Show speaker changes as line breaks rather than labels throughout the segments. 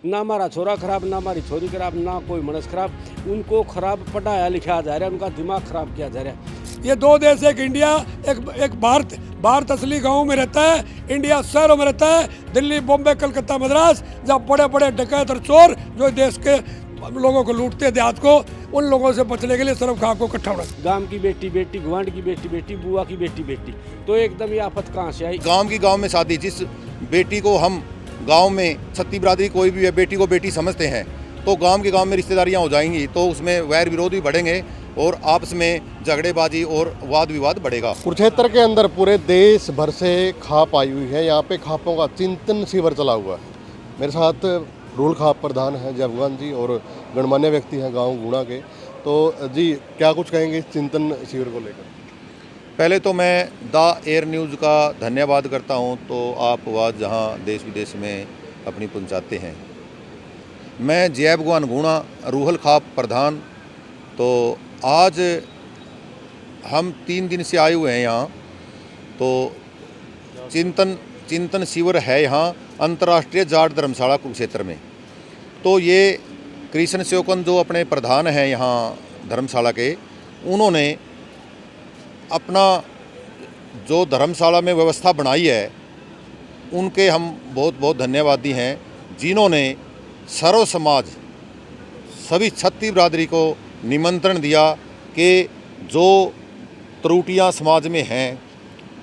ना हमारा छोरा खराब, ना हमारी छोरी खराब, ना कोई मनुष्य खराब। उनको खराब पढ़ाया लिखाया जा रहा है, उनका दिमाग खराब किया जा रहा है।
ये दो देश, एक इंडिया, एक भारत। भारत असली गाँव में रहता है, इंडिया शहरों में रहता है। दिल्ली, बॉम्बे, कलकत्ता, मद्रास, जहाँ बड़े बड़े डकैत और चोर जो देश के लोगों को लूटते देहात को, उन लोगों से बचने के लिए सर्व खां को इकट्ठा होना।
गांव की बेटी बेटी, गुआंढ की बेटी बेटी, बुआ की बेटी बेटी, तो एकदम ये आफत कहाँ से आई?
गांव की गांव में शादी, जिस बेटी को हम गांव में छत्ती बिरादरी कोई भी है बेटी को बेटी समझते हैं, तो गांव के गांव में रिश्तेदारियां हो जाएंगी, तो उसमें वैर विरोध भी बढ़ेंगे और आपस में झगड़ेबाजी और वाद विवाद बढ़ेगा।
कुरुक्षेत्र के अंदर पूरे देश भर से खाप आई हुई है। यहाँ पे खापों का चिंतन शिविर चला हुआ है। मेरे साथ रूल खाप प्रधान हैं जयभगवान जी और गणमान्य व्यक्ति हैं गांव गुणा के। तो जी क्या कुछ कहेंगे इस चिंतन शिविर को लेकर?
पहले तो मैं द एयर न्यूज़ का धन्यवाद करता हूं, तो आप आवाज़ जहां देश विदेश में अपनी पहुंचाते हैं। मैं जय भगवान गुणा रूहल खाप प्रधान, तो आज हम 3 दिन से आए हुए हैं यहाँ। तो चिंतन शिविर है यहाँ अंतर्राष्ट्रीय जाट धर्मशाला कुरुक्षेत्र में। तो ये कृष्ण सेवकन जो अपने प्रधान हैं यहाँ धर्मशाला के, उन्होंने अपना जो धर्मशाला में व्यवस्था बनाई है, उनके हम बहुत बहुत धन्यवादी हैं, जिन्होंने सर्व समाज सभी छत्ती बिरादरी को निमंत्रण दिया कि जो त्रुटियां समाज में हैं,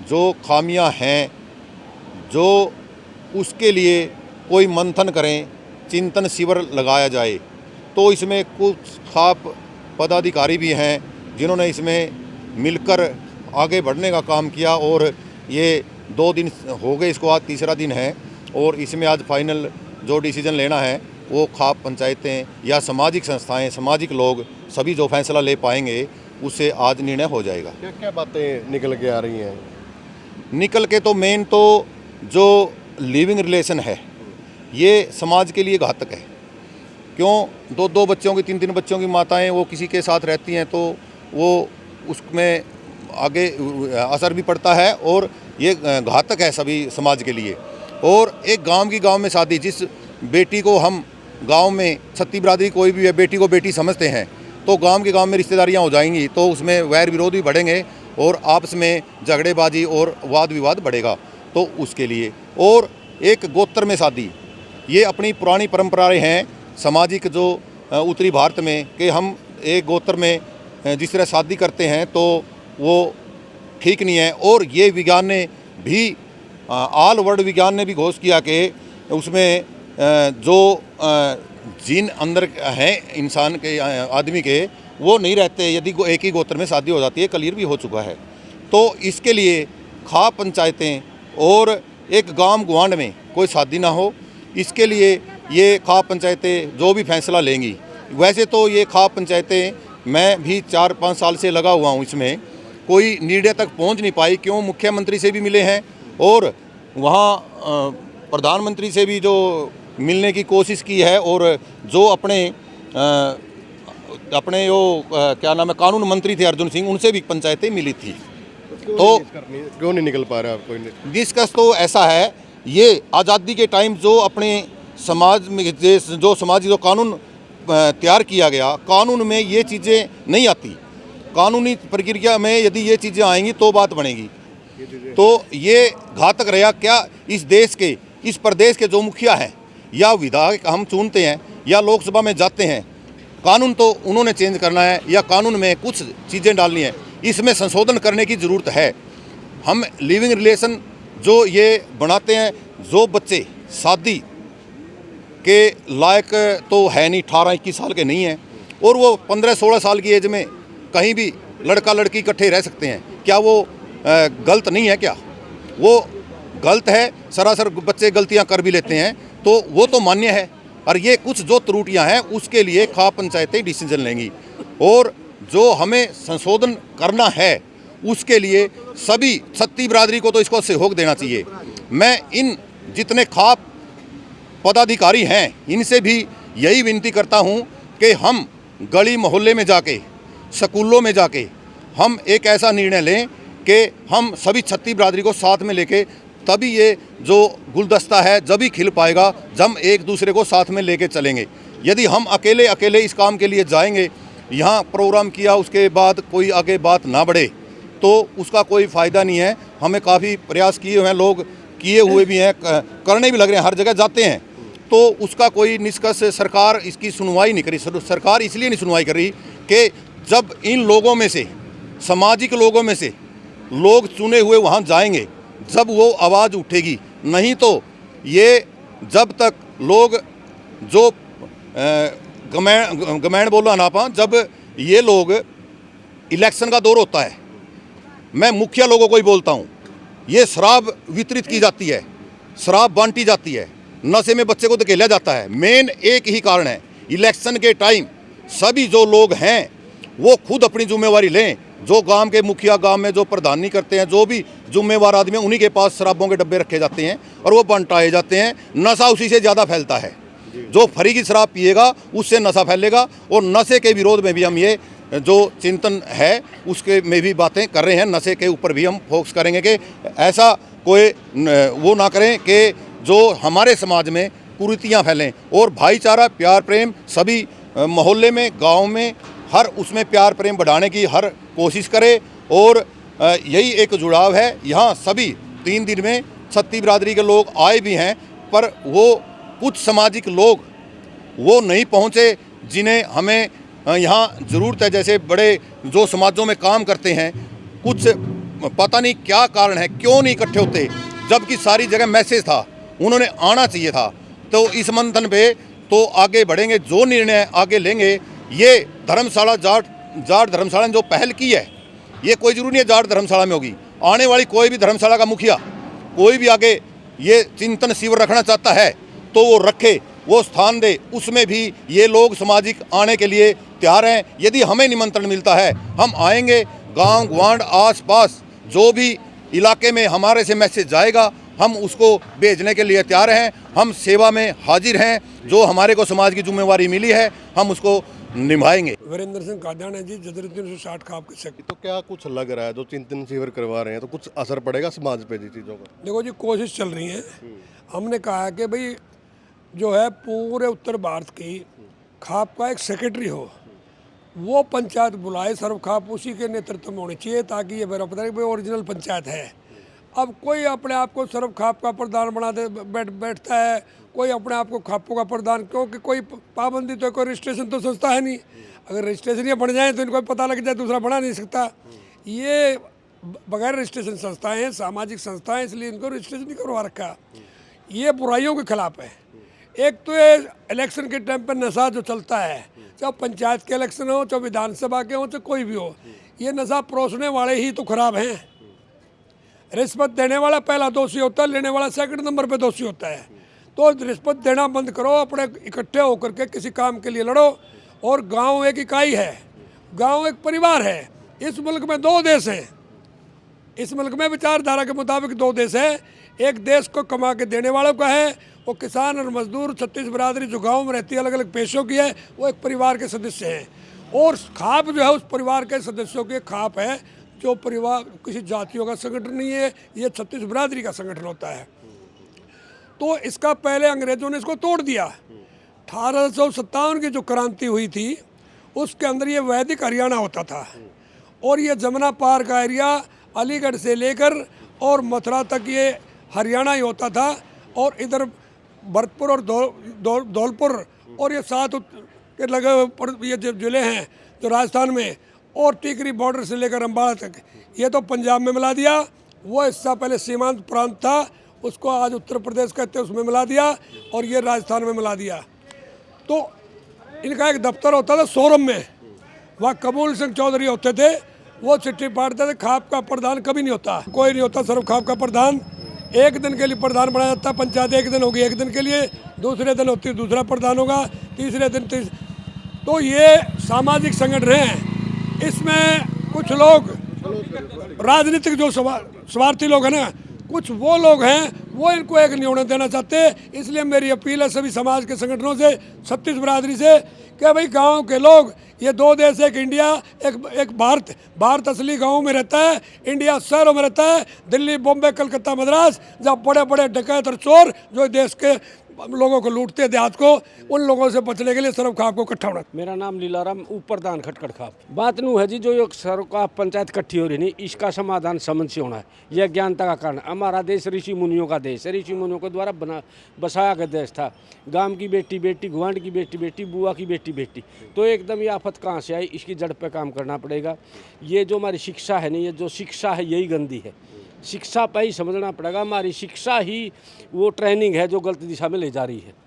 जो खामियां हैं, जो उसके लिए कोई मंथन करें, चिंतन शिविर लगाया जाए। तो इसमें कुछ खाप पदाधिकारी भी हैं जिन्होंने इसमें मिलकर आगे बढ़ने का काम किया, और ये 2 दिन हो गए, इसको आज तीसरा दिन है। और इसमें आज फाइनल जो डिसीजन लेना है वो खाप पंचायतें या सामाजिक संस्थाएं, सामाजिक लोग सभी जो फैसला ले पाएंगे उससे आज निर्णय हो जाएगा।
क्या क्या बातें निकल के आ रही हैं?
निकल के तो मेन तो जो लिविंग रिलेशन है ये समाज के लिए घातक है। क्यों 2-2 बच्चों की 3-3 बच्चों की माताएं वो किसी के साथ रहती हैं, तो वो उसमें आगे असर भी पड़ता है और ये घातक है सभी समाज के लिए। और एक गांव की गांव में शादी, जिस बेटी को हम गांव में छत्ती बिरादरी कोई भी है बेटी को बेटी समझते हैं, तो गांव के गांव में रिश्तेदारियां हो जाएंगी, तो उसमें वैर विरोध भी बढ़ेंगे और आपस में झगड़ेबाजी और वाद विवाद बढ़ेगा। तो उसके लिए, और एक गोत्र में शादी, ये अपनी पुरानी परंपराएं हैं सामाजिक जो उत्तरी भारत में, कि हम एक गोत्र में जिस तरह शादी करते हैं तो वो ठीक नहीं है। और ये विज्ञान ने भी, ऑल वर्ल्ड विज्ञान ने भी घोषित किया कि उसमें जो जीन अंदर हैं इंसान के, आदमी के, वो नहीं रहते यदि एक ही गोत्र में शादी हो जाती है। क्लियर भी हो चुका है। तो इसके लिए खाप पंचायतें और एक गांव गुआंढ में कोई शादी ना हो, इसके लिए ये खाप पंचायतें जो भी फैसला लेंगी। वैसे तो ये खाप पंचायतें, मैं भी 4-5 साल से लगा हुआ हूँ इसमें, कोई निर्णय तक पहुँच नहीं पाई। क्यों? मुख्यमंत्री से भी मिले हैं और वहाँ प्रधानमंत्री से भी जो मिलने की कोशिश की है, और जो अपने वो क्या नाम है, कानून मंत्री थे अर्जुन सिंह, उनसे भी पंचायतें मिली थी। तो
क्यों नहीं निकल पा रहा कोई?
डिस्कस तो ऐसा है, ये आज़ादी के टाइम जो अपने समाज में जो समाजी जो कानून तैयार किया गया, कानून में ये चीज़ें नहीं आती। कानूनी प्रक्रिया में यदि ये चीज़ें आएंगी तो बात बनेगी। तो ये घातक रहा। क्या इस देश के, इस प्रदेश के जो मुखिया हैं या विधायक हम चुनते हैं या लोकसभा में जाते हैं, कानून तो उन्होंने चेंज करना है या कानून में कुछ चीज़ें डालनी है, इसमें संशोधन करने की ज़रूरत है। हम लिविंग रिलेशन जो ये बनाते हैं, जो बच्चे शादी के लायक तो है नहीं, 18-21 साल के नहीं हैं, और वो 15-16 साल की एज में कहीं भी लड़का लड़की इकट्ठे रह सकते हैं, क्या वो गलत नहीं है? क्या वो गलत है? सरासर बच्चे गलतियां कर भी लेते हैं, तो वो तो मान्य है। और ये कुछ जो त्रुटियां हैं उसके लिए खाप पंचायतें डिसीजन लेंगी, और जो हमें संशोधन करना है उसके लिए सभी छत्ती बिरादरी को तो इसको सहयोग देना चाहिए। मैं इन जितने खाप पदाधिकारी हैं इनसे भी यही विनती करता हूं कि हम गली मोहल्ले में जाके, स्कूलों में जाके हम एक ऐसा निर्णय लें कि हम सभी छत्ती बिरादरी को साथ में लेके तभी ये जो गुलदस्ता है जब ही खिल पाएगा जब हम एक दूसरे को साथ में लेके चलेंगे। यदि हम अकेले अकेले इस काम के लिए जाएंगे, यहाँ प्रोग्राम किया उसके बाद कोई आगे बात ना बढ़े तो उसका कोई फ़ायदा नहीं है। हमें काफ़ी प्रयास किए हुए हैं, लोग किए हुए भी हैं, करने भी लग रहे हैं, हर जगह जाते हैं, तो उसका कोई निष्कर्ष सरकार इसकी सुनवाई नहीं करी। सरकार इसलिए नहीं सुनवाई कर रही कि जब इन लोगों में से, सामाजिक लोगों में से लोग चुने हुए वहाँ जाएंगे, जब वो आवाज़ उठेगी। नहीं तो ये जब तक लोग जो गमैन बोलो ना पा, जब ये लोग इलेक्शन का दौर होता है, मैं मुखिया लोगों को ही बोलता हूँ, ये शराब वितरित की जाती है, शराब बांटी जाती है, नशे में बच्चे को धकेला जाता है। मेन एक ही कारण है, इलेक्शन के टाइम सभी जो लोग हैं वो खुद अपनी जिम्मेवारी लें। जो गांव के मुखिया, गांव में जो प्रधानी करते हैं, जो भी जिम्मेवार आदमी है, उन्हीं के पास शराबों के डब्बे रखे जाते हैं और वो बंटाए जाते हैं। नशा उसी से ज़्यादा फैलता है। जो फ्री की शराब पिएगा उससे नशा फैलेगा। और नशे के विरोध में भी हम ये जो चिंतन है उसके में भी बातें कर रहे हैं। नशे के ऊपर भी हम फोकस करेंगे कि ऐसा कोई वो ना करें कि जो हमारे समाज में कुरीतियाँ फैलें। और भाईचारा, प्यार, प्रेम सभी मोहल्ले में, गांव में, हर उसमें प्यार प्रेम बढ़ाने की हर कोशिश करे। और यही एक जुड़ाव है। यहाँ सभी 3 दिन में छत्ती बिरादरी के लोग आए भी हैं, पर वो कुछ सामाजिक लोग वो नहीं पहुँचे जिन्हें हमें यहाँ ज़रूरत है। जैसे बड़े जो समाजों में काम करते हैं, कुछ पता नहीं क्या कारण है, क्यों नहीं इकट्ठे होते, जबकि सारी जगह मैसेज था, उन्होंने आना चाहिए था। तो इस मंथन पे तो आगे बढ़ेंगे, जो निर्णय आगे लेंगे। ये धर्मशाला जाट धर्मशाला ने जो पहल की है, ये कोई जरूरी नहीं है जाट धर्मशाला में होगी। आने वाली कोई भी धर्मशाला का मुखिया कोई भी आगे ये चिंतन शिविर रखना चाहता है तो वो रखे, वो स्थान दे। उसमें भी ये लोग सामाजिक आने के लिए तैयार हैं। यदि हमें निमंत्रण मिलता है हम आएंगे। गांव ग्वांड आस पास जो भी इलाके में हमारे से मैसेज जाएगा हम उसको भेजने के लिए तैयार हैं। हम सेवा में हाजिर हैं। जो हमारे को समाज की जिम्मेवारी मिली है हम उसको निभाएंगे।
वीरेंद्र सिंह कादियाना जी, जदर 360 खाप के सेक्टर।
तो क्या कुछ लग रहा है जो चिंतन शिविर करवा रहे हैं, तो कुछ असर पड़ेगा समाज पे जी चीज़ों का?
देखो जी, कोशिश चल रही है। हमने कहा कि भाई जो है पूरे उत्तर भारत की खाप का एक सेक्रेटरी हो, वो पंचायत बुलाए सर्व खाप, उसी के नेतृत्व में होनी चाहिए, ताकि ये मेरा पता है कि ओरिजिनल पंचायत है। अब कोई अपने आप को सर्व खाप का प्रधान बना दे बैठता है, कोई अपने आप को खापों का प्रधान, क्योंकि कोई पाबंदी तो, कोई रजिस्ट्रेशन तो संस्था है नहीं। अगर रजिस्ट्रेशन ये बन जाए तो इनको पता लग जाए, दूसरा बना नहीं सकता। ये बगैर रजिस्ट्रेशन संस्थाएं हैं, सामाजिक संस्थाएं, इसलिए इनको रजिस्ट्रेशन नहीं करवा रखा। ये बुराइयों के खिलाफ है। एक तो ये इलेक्शन के टाइम पर नशा जो चलता है, चाहे पंचायत के इलेक्शन हो, चाहे विधानसभा के हो, चाहे कोई भी हो, ये नशा परोसने वाले ही तो खराब हैं। रिश्वत देने वाला पहला दोषी होता है, लेने वाला सेकंड नंबर पे दोषी होता है। तो रिश्वत देना बंद करो, अपने इकट्ठे होकर के किसी काम के लिए लड़ो। और गांव एक इकाई है, गांव एक परिवार है। इस मुल्क में 2 देश हैं। इस मुल्क में विचारधारा के मुताबिक 2 देश है। एक देश को कमा के देने वालों का है, वो किसान और मजदूर, छत्तीस बिरादरी जो गाँव में रहती है, अलग अलग पेशों की है, वो एक परिवार के सदस्य हैं। और खाप जो है उस परिवार के सदस्यों की खाप है, जो परिवार किसी जातियों का संगठन नहीं है, ये छत्तीस बिरादरी का संगठन होता है। तो इसका पहले अंग्रेजों ने इसको तोड़ दिया। 1857 की जो क्रांति हुई थी उसके अंदर ये वैदिक हरियाणा होता था, और ये जमुना पार का एरिया अलीगढ़ से लेकर और मथुरा तक ये हरियाणा ही होता था। और इधर भरतपुर और धौलपुर और ये 7 के लगे ये जो जिले हैं जो राजस्थान में, और टिकरी बॉर्डर से लेकर अम्बाला तक, ये तो पंजाब में मिला दिया। वो हिस्सा पहले सीमांत प्रांत था, उसको आज उत्तर प्रदेश कहते हैं, उसमें मिला दिया, और ये राजस्थान में मिला दिया। तो इनका एक दफ्तर होता था सोरम में, वहाँ कबूल सिंह चौधरी होते थे, वो चिट्ठी पाड़ते थे। खाप का प्रधान कभी नहीं होता, कोई नहीं होता सर्व खाप का प्रधान। एक दिन के लिए प्रधान बनाया जाता। पंचायत एक दिन होगी, एक दिन के लिए, दूसरे दिन होती दूसरा प्रधान होगा, तीसरे दिन तो ये सामाजिक संगठन हैं। इसमें कुछ लोग राजनीतिक जो स्वार्थी लोग हैं ना, कुछ वो लोग हैं वो इनको एक नहीं होने देना चाहते। इसलिए मेरी अपील है सभी समाज के संगठनों से, छत्तीस बिरादरी से, कि भाई गांव के लोग, ये दो देश, एक इंडिया, एक भारत। भारत असली गांव में रहता है, इंडिया शहरों में रहता है, दिल्ली, बॉम्बे, कलकत्ता, मद्रास, जहाँ बड़े बड़े डकैत और चोर जो देश के लोगों को लूटते, देहात को, उन लोगों से बचने के लिए सर्व खाप को इकट्ठा होना।
मेरा नाम लीलाराम, ऊपर दान खटखट खाप। बात नू है जी, जो एक सरकार पंचायत इकट्ठी हो रही नहीं, इसका समाधान समझ से होना है। यह ज्ञानता का कारण। हमारा देश ऋषि मुनियों का देश है, ऋषि मुनियों के द्वारा बसाया गया देश था। गांव की बेटी बेटी, गुआंढ की बेटी बेटी, बुआ की बेटी बेटी। तो एकदम ये आफत कहाँ से आई, इसकी जड़ पे काम करना पड़ेगा। ये जो हमारी शिक्षा है नहीं, ये जो शिक्षा है यही गंदी है। शिक्षा पे ही समझना पड़ेगा। हमारी शिक्षा ही वो ट्रेनिंग है जो गलत दिशा में ले जा रही है।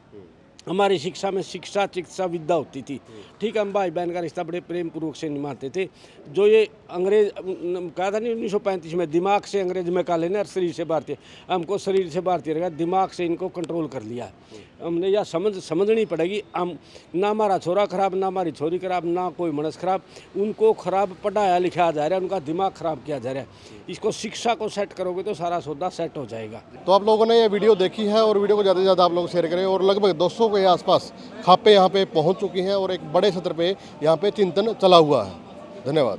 हमारी शिक्षा में शिक्षा चिकित्सा विद्या होती थी, ठीक है। हम भाई बहन का रिश्ता बड़े प्रेम पूर्वक से निभाते थे। जो ये अंग्रेज कहा था नहीं 1935 में, दिमाग से अंग्रेज में का लेना और शरीर से भारतीय। हमको शरीर से भारतीय रहेगा, दिमाग से इनको कंट्रोल कर लिया। हमने यह समझनी पड़ेगी। हम ना हमारा छोरा खराब, ना हमारी छोरी खराब, ना कोई मनुष्य खराब, उनको खराब पढ़ाया लिखाया जा रहा है, उनका दिमाग खराब किया जा रहा है। इसको शिक्षा को सेट करोगे तो सारा सौदा सेट हो जाएगा।
तो आप लोगों ने ये वीडियो देखी है और वीडियो को ज़्यादा से ज़्यादा आप लोग शेयर करें। और लगभग 200 के आसपास खापें यहाँ पे पहुँच चुकी हैं और एक बड़े सत्र पे यहाँ पे चिंतन चला हुआ है। धन्यवाद।